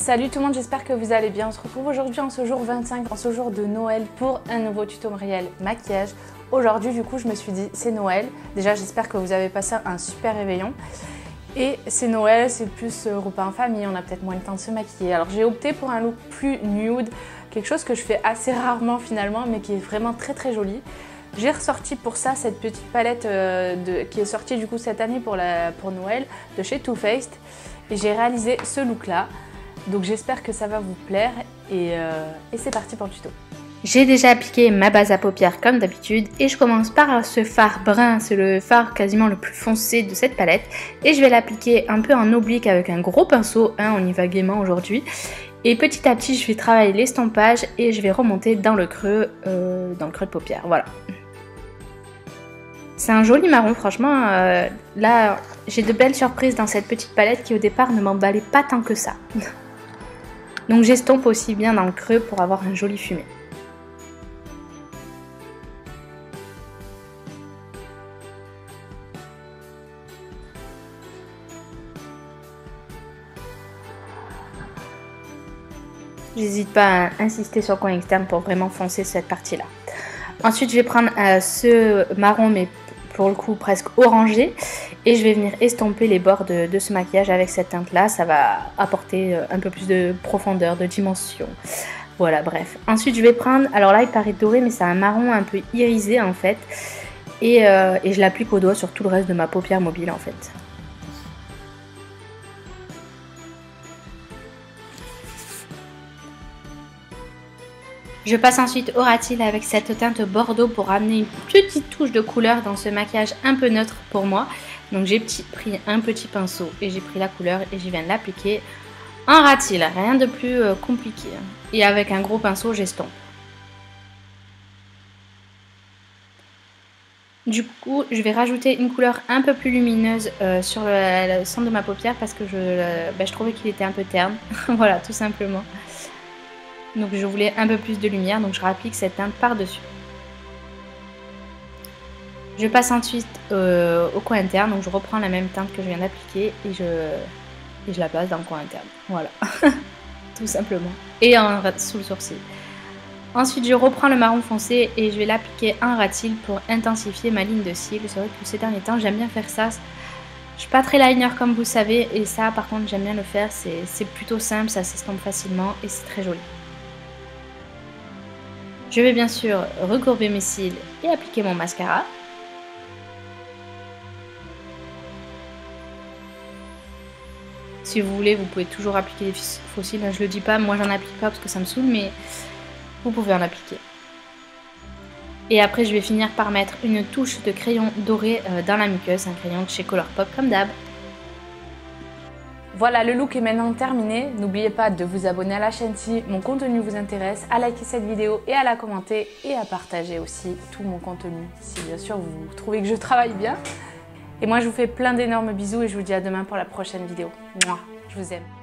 Salut tout le monde, j'espère que vous allez bien. On se retrouve aujourd'hui en ce jour 25, en ce jour de Noël pour un nouveau tutoriel maquillage. Aujourd'hui du coup je me suis dit c'est Noël. Déjà j'espère que vous avez passé un super réveillon. Et c'est Noël, c'est plus repas en famille, on a peut-être moins le temps de se maquiller. Alors j'ai opté pour un look plus nude, quelque chose que je fais assez rarement finalement mais qui est vraiment très joli. J'ai ressorti pour ça cette petite palette qui est sortie du coup cette année pour Noël de chez Too Faced. Et j'ai réalisé ce look là. Donc j'espère que ça va vous plaire et c'est parti pour le tuto. J'ai déjà appliqué ma base à paupières comme d'habitude et je commence par ce fard brun, c'est le fard quasiment le plus foncé de cette palette. Et je vais l'appliquer un peu en oblique avec un gros pinceau, on y va gaiement aujourd'hui. Et petit à petit je vais travailler l'estompage et je vais remonter dans le creux de paupière, voilà. C'est un joli marron, franchement, là j'ai de belles surprises dans cette petite palette qui au départ ne m'emballait pas tant que ça. Donc j'estompe aussi bien dans le creux pour avoir un joli fumé. J'hésite pas à insister sur le coin externe pour vraiment foncer cette partie-là. Ensuite, je vais prendre ce marron, mais pour le coup presque orangé, et je vais venir estomper les bords de ce maquillage avec cette teinte-là. Ça va apporter un peu plus de profondeur, de dimension. Voilà, bref. Ensuite, je vais prendre, alors là, il paraît doré, mais c'est un marron un peu irisé en fait, et je l'applique au doigt sur tout le reste de ma paupière mobile en fait. Je passe ensuite au rat-il avec cette teinte bordeaux pour amener une petite touche de couleur dans ce maquillage un peu neutre pour moi. Donc j'ai pris un petit pinceau et j'ai pris la couleur et je viens de l'appliquer en rat-il, rien de plus compliqué. Et avec un gros pinceau, j'estompe. Du coup, je vais rajouter une couleur un peu plus lumineuse sur le centre de ma paupière parce que je trouvais qu'il était un peu terne. Voilà, tout simplement. Donc je voulais un peu plus de lumière, donc je rapplique cette teinte par-dessus. Je passe ensuite au coin interne, donc je reprends la même teinte que je viens d'appliquer et je la place dans le coin interne. Voilà, tout simplement. Et sous le sourcil. Ensuite je reprends le marron foncé et je vais l'appliquer en rat-il pour intensifier ma ligne de cils. C'est vrai que ces derniers temps j'aime bien faire ça. Je suis pas très liner comme vous savez et ça par contre j'aime bien le faire. C'est plutôt simple, ça s'estompe facilement et c'est très joli. Je vais bien sûr recourber mes cils et appliquer mon mascara. Si vous voulez, vous pouvez toujours appliquer des faux cils. Je le dis pas, moi j'en applique pas parce que ça me saoule, mais vous pouvez en appliquer. Et après, je vais finir par mettre une touche de crayon doré dans la muqueuse, un crayon de chez Colourpop comme d'hab. Voilà, le look est maintenant terminé. N'oubliez pas de vous abonner à la chaîne si mon contenu vous intéresse, à liker cette vidéo et à la commenter et à partager aussi tout mon contenu si bien sûr vous trouvez que je travaille bien. Et moi je vous fais plein d'énormes bisous et je vous dis à demain pour la prochaine vidéo. Mouah, je vous aime.